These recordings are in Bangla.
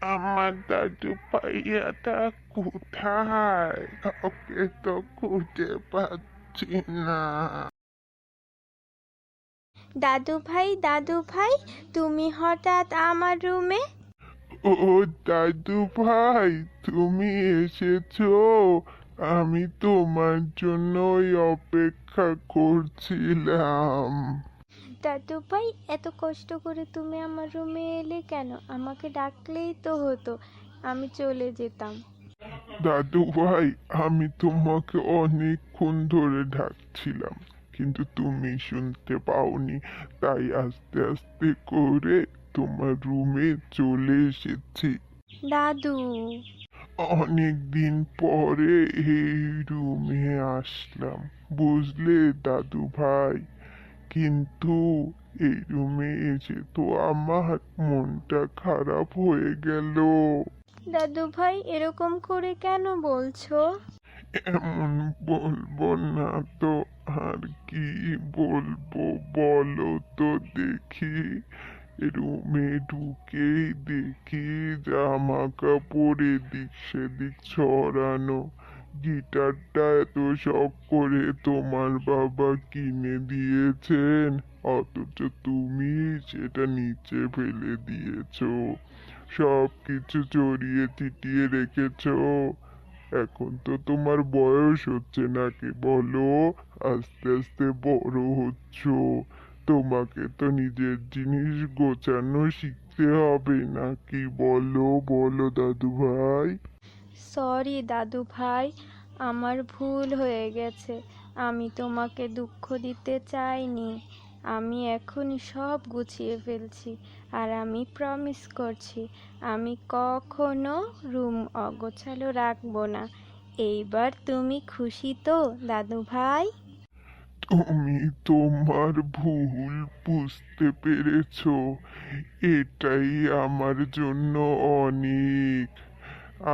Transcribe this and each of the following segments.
আমার দাদু ভাইয়াটা কোথায়? ওকে তো খুঁজে পাচ্ছি না। দাদু ভাই, তুমি হঠাৎ আমার রুমে? ও দাদু ভাই, তুমি এসেছো? আমি তোমার জন্যই অপেক্ষা করছিলাম। দাদু ভাই, এত কষ্ট করে তুমি আমার রুমে এলে কেন? আমাকে ডাকলেই তো হতো, আমি চলে যেতাম। দাদু ভাই, আমি তোমাকে অনেকক্ষণ ধরে ডাকছিলাম, কিন্তু তুমি শুনতে পাওনি, তাই আস্তে আস্তে করে তোমার রুমে চলে এসেছি। দাদু। অনেক দিন পরে এই রুমে আসলাম, বুঝলে দাদু ভাই। কিন্তু এই রুমে এসে তো আমার মনটা খারাপ হয়ে গেল। দাদু ভাই, এরকম করে কেন বলছো? এমন বলবো না তো আর কি বলবো, বলো তো দেখি। রুমে ঢুকেই দেখি জামা কাপড় এদিক সেদিক ছড়ানো। গিটারটা এত শখ করে তোমার বাবা কিনে দিয়েছেন, অথচ তুমি সেটা নিচে ফেলে দিয়েছো, সব কিছু চড়িয়ে ছিটিয়ে রেখেছো। এখন তো তোমার বয়স হচ্ছে নাকি বলো? আস্তে আস্তে বড় হচ্ছ, তোমাকে তো নিজের জিনিস গোছানো শিখতে হবে নাকি বলো, বলো দাদু ভাই। সরি দাদু ভাই, আমার ভুল হয়ে গেছে। আমি তোমাকে দুঃখ দিতে চাইনি। আমি এখনই সব গুছিয়ে ফেলছি, আর আমি প্রমিস করছি আমি কখনো রুম অগোছালো রাখবো না। এইবার তুমি খুশি তো দাদু ভাই? তুমি তোমার ভুল বুঝতে পেরেছো, এটাই আমার জন্য অনেক।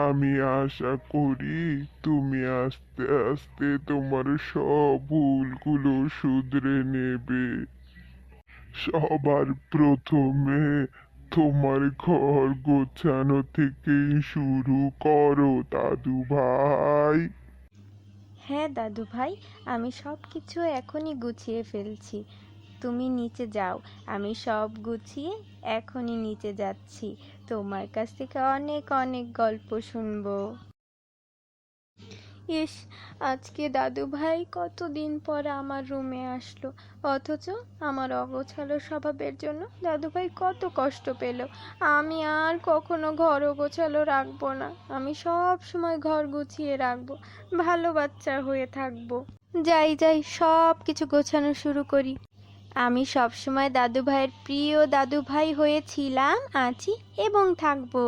আমি আশা করি তুমি আস্তে আস্তে তোমার সব ভুলগুলো শুধরে নেবে। সবার প্রথমে তোমার ঘর গোছানো থেকেই শুরু করো দাদু ভাই। হ্যাঁ দাদু ভাই, আমি সব কিছু এখনই গুছিয়ে ফেলছি। তুমি নিচে যাও, আমি সব গুছিয়ে এখনই নিচে যাচ্ছি। তোমার কাছ থেকে অনেক অনেক গল্প শুনবো। ইস, আজকে দাদু ভাই কতদিন পর আমার রুমে আসলো, অথচ আমার অগোছালো স্বভাবের জন্য দাদু ভাই কত কষ্ট পেল। আমি আর কখনো ঘর অগোছালো রাখবো না। আমি সব সময় ঘর গুছিয়ে রাখবো, ভালো বাচ্চা হয়ে থাকবো। যাই যাই, সব কিছু গোছানো শুরু করি। আমি সব সময় দাদু ভাইয়ের প্রিয় দাদু ভাই হয়েছিলাম, আছি এবং থাকবো।